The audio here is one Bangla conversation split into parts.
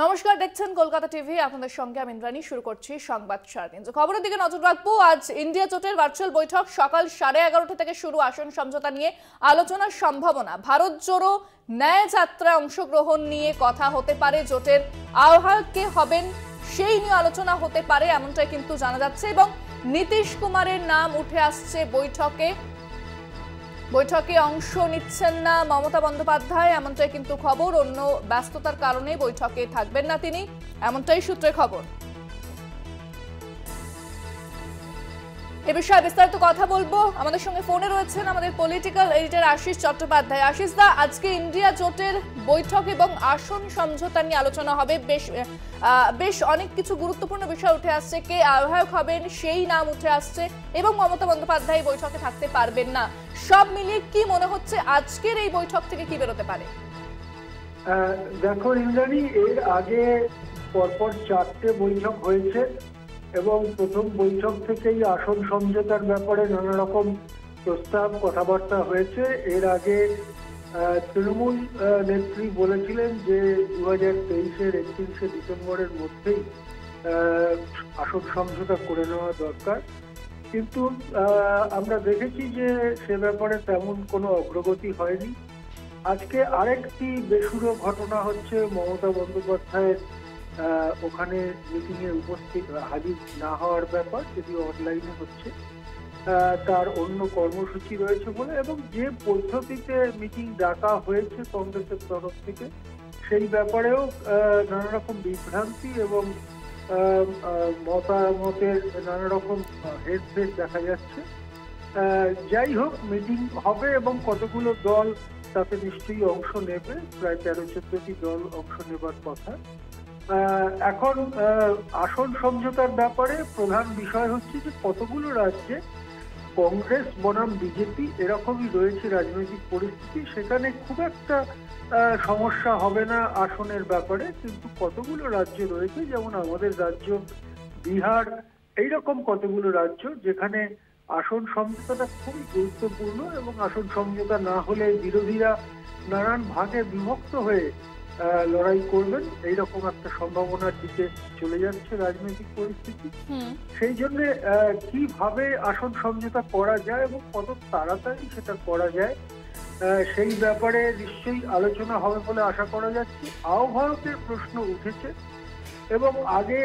নমস্কার, দেখছেন কলকাতা টিভি। আপনাদের সঙ্গে আমি ইন্দ্রাণী। শুরু করছি সংবাদ সারাদিন। খবরের দিকে নজর রাখবো। আজ ইন্ডিয়া জোটের ভার্চুয়াল বৈঠক সকাল 11:30 থেকে শুরু। আসন সমঝোতা নিয়ে আলোচনার সম্ভাবনা। ভারত জোড়ো ন্যায় যাত্রায় অংশগ্রহণ নিয়ে কথা হতে পারে। জোটের আহ্বায়ক কে হবেন সেই নিয়ে আলোচনা হতে পারে, এমনটাই কিন্তু জানা যাচ্ছে। এবং নীতিশ কুমারের নাম উঠে আসছে বৈঠকে অংশ নিচ্ছেন না মমতা বন্দ্যোপাধ্যায়, এমনটাই কিন্তু খবর। অন্য ব্যস্ততার কারণে বৈঠকে থাকবেন না তিনি, এমনটাই সূত্রে খবর। এ বিষয়ে বিস্তারিত কথা বলবো। আমাদের সঙ্গে ফোনে রয়েছেন আমাদের পলিটিক্যাল এডিটর আশিস চট্টোপাধ্যায়। আশিস দা, আজকে ইন্ডিয়া জোটের বৈঠক এবং আসন সমঝোতা নিয়ে আলোচনা হবে। বেশ অনেক কিছু গুরুত্বপূর্ণ বিষয় উঠে আসছে। কে আহ্বায়ক হবেন সেই নাম উঠে আসছে এবং মমতা বন্দ্যোপাধ্যায় বৈঠকে থাকতে পারবেন না। সব মিলিয়ে কি মনে হচ্ছে আজকের এই বৈঠক থেকে কি বেরোতে পারে? দেখো ইন্দ্রাণী, এর আগে পরপর 4টে বৈঠক হয়েছে এবং প্রথম বৈঠক থেকেই আসন সমঝোতার ব্যাপারে নানা রকম প্রস্তাব কথাবার্তা হয়েছে। এর আগে তৃণমূল নেত্রী বলেছিলেন যে 2023-এর 31শে ডিসেম্বরের মধ্যেই আসন সমঝোতা করে নেওয়া দরকার, কিন্তু আমরা দেখেছি যে সে ব্যাপারে তেমন কোনো অগ্রগতি হয়নি। আজকে আরেকটি বেসুরো ঘটনা হচ্ছে, মমতা বন্দ্যোপাধ্যায়ের ওখানে মিটিংয়ে হাজির না হওয়ার ব্যাপার, যদিও অনলাইনে হচ্ছে। তার অন্য কর্মসূচি রয়েছে বলে, এবং যে পদ্ধতিতে মিটিং ডাকা হয়েছে কংগ্রেসের তরফ থেকে সেই ব্যাপারেও নানা রকম বিভ্রান্তি এবং মতামতের নানা রকম হেরফের দেখা যাচ্ছে। যাই হোক, মিটিং হবে এবং কতগুলো দল তাতে নিশ্চয়ই অংশ নেবে। প্রায় 13-14টি দল অংশ নেবার কথা। এখন আসন সমঝোতার ব্যাপারে প্রধান বিষয় হচ্ছে যে কতগুলো রাজ্যে কংগ্রেস বনাম বিজেপি এরকমই রয়েছে রাজনৈতিক পরিস্থিতি, সেখানে খুব একটা সমস্যা হবে না আসনের ব্যাপারে। কিন্তু কতগুলো রাজ্য রয়েছে, যেমন আমাদের রাজ্য বিহার, এইরকম কতগুলো রাজ্য যেখানে আসন সমঝোতাটা খুবই গুরুত্বপূর্ণ, এবং আসন সমঝোতা না হলে বিরোধীরা নানান ভাগে বিভক্ত হয়ে লড়াই করবেন, এইরকম একটা সম্ভাবনার দিকে চলে যাচ্ছে রাজনৈতিক পরিস্থিতি। সেই জন্য কিভাবে আসন সমঝোতা করা যায় এবং কত তাড়াতাড়ি সেটা করা যায় সেই ব্যাপারে নিশ্চয়ই আলোচনা হবে বলে আশা করা যাচ্ছে। আহ্বায়কের প্রশ্ন উঠেছে এবং আগে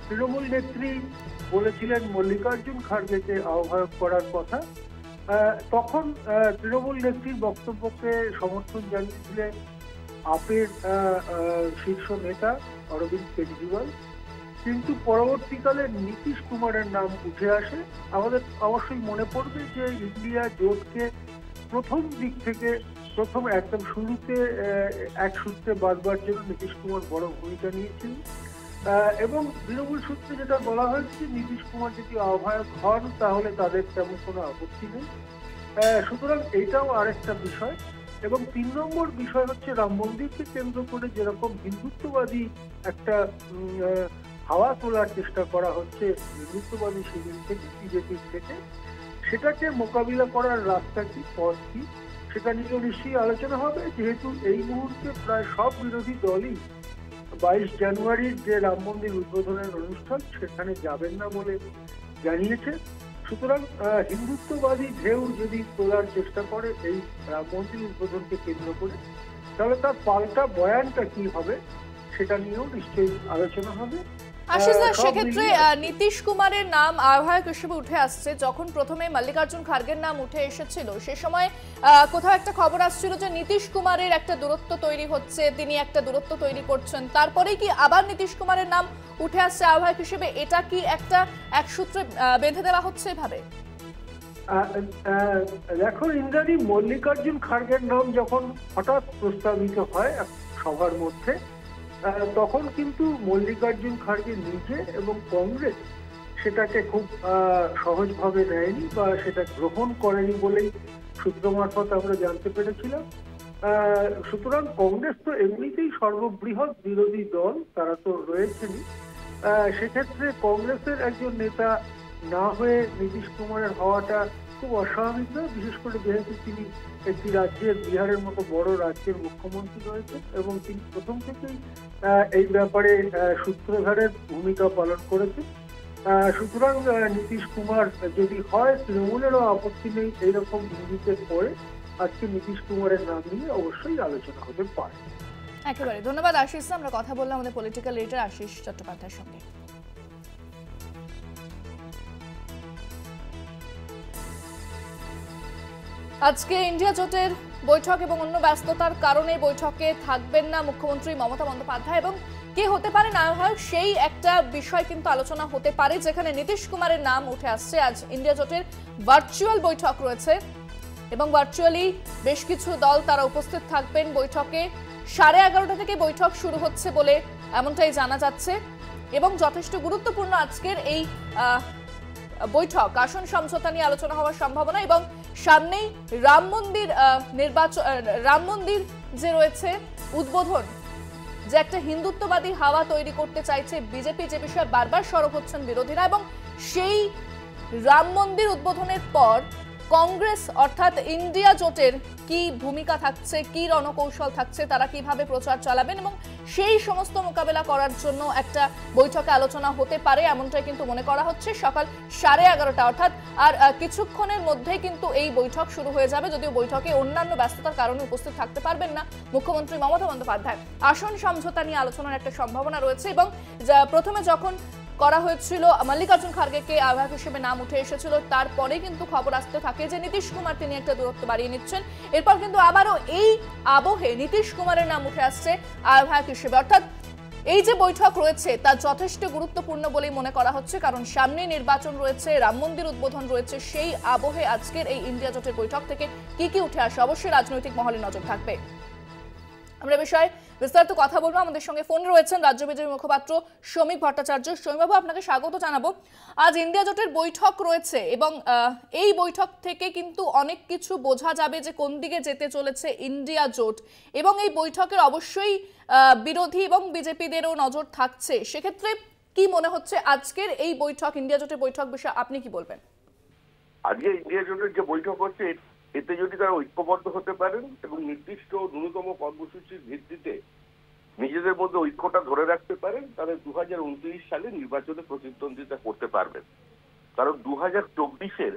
তৃণমূল নেত্রী বলেছিলেন মল্লিকার্জুন খাড়গেকে আহ্বায়ক করার কথা। তখন তৃণমূল নেত্রীর বক্তব্যকে সমর্থন জানিয়েছিলেন আপের শীর্ষ নেতা অরবিন্দ কেজরিওয়াল, কিন্তু পরবর্তীকালে নীতিশ কুমারের নাম উঠে আসে। আমাদের অবশ্যই মনে পড়বে যে ইন্ডিয়া জোটকে প্রথম দিক থেকে একদম শুরুতে এক সূত্রে বাঁধবার জন্য নীতিশ কুমার বড় ভূমিকা নিয়েছেন, এবং তৃণমূল সূত্রে যেটা বলা হয়েছে নীতিশ কুমার যদি আহ্বায়ক হন তাহলে তাদের তেমন কোনো আপত্তি নেই। সুতরাং এইটাও আরেকটা বিষয়। এবং 3 নম্বর বিষয় হচ্ছে রাম মন্দিরকে কেন্দ্র করে যেরকম হিন্দুত্ববাদী একটা হাওয়া তোলার চেষ্টা করা হচ্ছে হিন্দুত্ববাদী শিবির থেকে, বিজেপির থেকে, সেটাকে মোকাবিলা করার রাস্তা কি, পথ কি, সেটা নিয়েও নিশ্চয়ই আলোচনা হবে। যেহেতু এই মুহূর্তে প্রায় সব বিরোধী দলই 22 জানুয়ারির যে রাম মন্দির উদ্বোধনের অনুষ্ঠান সেখানে যাবেন না বলে জানিয়েছে। সুতরাং হিন্দুত্ববাদী ঢেউ যদি তোলার চেষ্টা করে এই রাম মন্দির উদ্বোধনকে কেন্দ্র করে, তাহলে তার পাল্টা বয়ানটা কি হবে সেটা নিয়েও নিশ্চয়ই আলোচনা হবে। আশিস দা, সেক্ষেত্রে নীতিশ কুমারের নাম আহ্বায়ক হিসেবে উঠে আসছে। যখন প্রথমে মল্লিকার্জুন খাড়গের নাম উঠে এসেছিল সে সময় কোথাও একটা খবর আসছিল যে নীতিশ কুমারের একটা দূরত্ব তৈরি হচ্ছে, তিনি একটা দূরত্ব তৈরি করছেন। তারপরেই কি আবার নীতিশ কুমারের নাম উঠে আসছে আহ্বায়ক হিসেবে? এটা কি এক সূত্রে বেঁধে দেওয়া হচ্ছে এভাবে? দেখো ইন্দ্রাণী, মল্লিকার্জুন খাড়গের নাম যখন হঠাৎ প্রস্তাবিত হয় সবার মধ্যে, তখন কিন্তু মল্লিকার্জুন খাড়গে নিজে এবং কংগ্রেস সেটাকে খুব সহজভাবে নেয়নি বা সেটা গ্রহণ করেনি বলেই সূত্র মারফত আমরা জানতে পেরেছিলাম। সুতরাং কংগ্রেস তো এমনিতেই সর্ববৃহৎ বিরোধী দল, তারা তো রয়েছেনই। সেক্ষেত্রে কংগ্রেসের একজন নেতা না হয়ে নীতিশ কুমারের হওয়াটা খুব অস্বাভাবিক নয়, বিশেষ করে যেহেতু তিনি একটি রাজ্যের, বিহারের মতো বড় রাজ্যের মুখ্যমন্ত্রী রয়েছেন এবং তিনি প্রথম থেকেই এই ব্যাপারে সূত্রধারের ভূমিকা পালন করেছেন। সুতরাং নীতিশ কুমার যদি হয়, তৃণমূলেরও আপত্তি নেই এইরকম ইঙ্গিতের পরে আজকে নীতিশ কুমারের নাম নিয়ে অবশ্যই আলোচনা হতে পারে। একেবারে ধন্যবাদ আশিস। আমরা কথা বললাম আমাদের পলিটিক্যাল এডিটর আশিস চট্টোপাধ্যায়ের সঙ্গে। আজকে ইন্ডিয়া জোটের বৈঠক এবং অন্য ব্যস্ততার কারণে বৈঠকে থাকবেন না মুখ্যমন্ত্রী মমতা বন্দ্যোপাধ্যায়, এবং কে হতে পারে নায়ক সেই একটা বিষয় কিন্তু আলোচনা হতে পারে, যেখানে নীতিশ কুমারের নাম উঠে আসছে। আজ ইন্ডিয়া জোটের ভার্চুয়াল বৈঠক রয়েছে এবং ভার্চুয়ালি বেশ কিছু দল তারা উপস্থিত থাকবেন বৈঠকে। 11:30 থেকে বৈঠক শুরু হচ্ছে বলে এমনটাই জানা যাচ্ছে এবং যথেষ্ট গুরুত্বপূর্ণ আজকের এই বৈঠক। আসন সমঝোতা নিয়ে আলোচনা হওয়ার সম্ভাবনা এবং সামনেই রাম মন্দির যে রয়েছে উদ্বোধন, যে একটা হিন্দুত্ববাদী হাওয়া তৈরি করতে চাইছে বিজেপি, যে বিষয়ে বারবার সরব হচ্ছেন বিরোধীরা, এবং সেই রাম মন্দির উদ্বোধনের পর কংগ্রেস অর্থাৎ ইন্ডিয়া জোটের কি ভূমিকা থাকছে, কি রণকৌশল থাকছে, তারা কিভাবে প্রচার চালাবেন এবং সেই সমস্ত মোকাবেলা করার জন্য একটা বৈঠকে আলোচনা হতে পারে, এমনটাই কিন্তু মনে করা হচ্ছে। সকাল 11:30 অর্থাৎ আর কিছুক্ষণের মধ্যেই কিন্তু এই বৈঠক শুরু হয়ে যাবে, যদিও বৈঠকে অন্যান্য ব্যস্ততার কারণে উপস্থিত থাকতে পারবেন না মুখ্যমন্ত্রী মমতা বন্দ্যোপাধ্যায়। আসন সমঝোতা নিয়ে আলোচনার একটা সম্ভাবনা রয়েছে এবং প্রথমে যখন করা হয়েছিল মল্লিকার্জুন খার্গেকে আহ্বায়ক হিসেবে নাম উঠে এসেছিল, তারপরে কিন্তু খবর আসতে থাকে যে নীতিশ কুমার তিনি একটা দূরত্ব বাড়িয়ে নিচ্ছেন। এরপর কিন্তু আবারও এই আবহে নীতিশ কুমারের নাম উঠে আসছে আহ্বায়ক হিসেবে। অর্থাৎ এই যে বৈঠক রয়েছে তা যথেষ্ট গুরুত্বপূর্ণ বলেই মনে করা হচ্ছে, কারণ সামনে নির্বাচন রয়েছে, রাম মন্দির উদ্বোধন রয়েছে। সেই আবহে আজকের এই ইন্ডিয়া জোটের বৈঠক থেকে কি কি উঠে আসে অবশ্যই রাজনৈতিক মহলে নজর থাকবে। আমরা বিষয়ে বিস্তারিত কথা বলবো। আমাদের সঙ্গে ফোন রয়েছেন রাজ্য বিজেপি মুখপাত্র শ্রমিক ভট্টাচার্য। শ্রমিকবাবু, আপনাকে স্বাগত জানাবো। আজ ইন্ডিয়া জোটের বৈঠক রয়েছে এবং এই বৈঠক থেকে কিন্তু অনেক কিছু বোঝা যাবে যে কোন দিকে যেতে চলেছে ইন্ডিয়া জোট, এবং এই বৈঠকের অবশ্যই বিরোধী এবং বিজেপিদেরও নজর থাকছে। সেক্ষেত্রে কি মনে হচ্ছে আজকের এই বৈঠক, ইন্ডিয়া জোটের বৈঠক বিষয়ে আপনি কি বলবেন? আজকে ইন্ডিয়া জোটের যে বৈঠক হচ্ছে, এতে যদি তারা ঐক্যবদ্ধ হতে পারেন এবং নির্দিষ্ট ন্যূনতম কর্মসূচির ভিত্তিতে নিজেদের মধ্যে ঐক্যটা ধরে রাখতে পারেন, তাহলে 2029 সালে নির্বাচনে প্রতিদ্বন্দ্বিতা করতে পারবেন। কারণ 2024-এর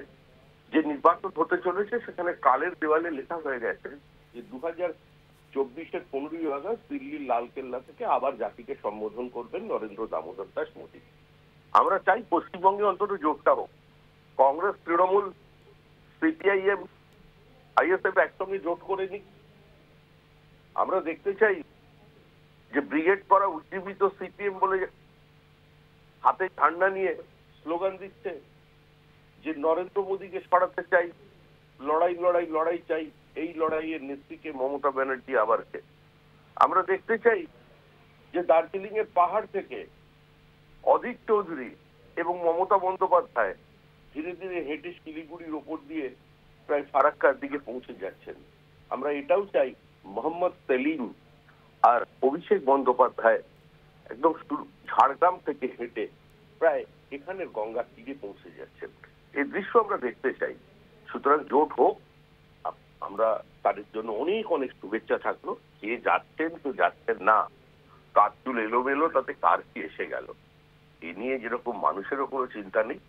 যে নির্বাচন হতে চলেছে সেখানে কালের দেওয়ালে লেখা হয়ে গেছে যে 2024-এর 15ই আগস্ট দিল্লির লালকেল্লা থেকে আবার জাতিকে সম্বোধন করবেন নরেন্দ্র দামোদর দাস মোদী। আমরা চাই পশ্চিমবঙ্গে অন্তত জোটটা হোক, কংগ্রেস, তৃণমূল, সিপিআইএম, আইএসএফ একসঙ্গে জোট করে নিক। আমরা দেখতে চাই যে ব্রিগেড করা উজ্জীবিত সিপিএম বলে হাতে ঝান্ডা নিয়ে স্লোগান দিচ্ছে যে নরেন্দ্র মোদীকে সরাতে চাই, লড়াই লড়াই লড়াই চাই, এই লড়াইয়ের নেত্রীকে মমতা ব্যানার্জি আবার কে। আমরা দেখতে চাই যে দার্জিলিং এর পাহাড় থেকে অধীর চৌধুরী এবং মমতা বন্দ্যোপাধ্যায় ধীরে ধীরে হেঁটে শিলিগুড়ির ওপর দিয়ে প্রায় ফারাক্কার দিকে পৌঁছে যাচ্ছেন। আমরা এটাও চাই মোহাম্মদ সেলিম আর অভিষেক বন্দ্যোপাধ্যায় একদম ঝাড়গ্রাম থেকে হেঁটে প্রায় এখানের গঙ্গার তীরে পৌঁছে যাচ্ছেন। এই দৃশ্য আমরা দেখতে চাই। সুতরাং জোট হোক, আমরা তাদের জন্য অনেক অনেক শুভেচ্ছা থাকলো। কে যাচ্ছেন কেউ যাচ্ছেন না, কার চুল এলোমেলো তাতে কার কি এসে গেল, এ নিয়ে যেরকম মানুষেরও কোনো চিন্তা নেই,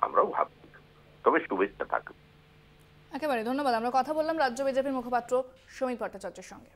আমরাও ভাবছি, তবে শুভেচ্ছা থাকবে। একেবারে ধন্যবাদ। আমরা কথা বললাম রাজ্য বিজেপির মুখপাত্র শ্রমিক ভট্টাচার্যের সঙ্গে।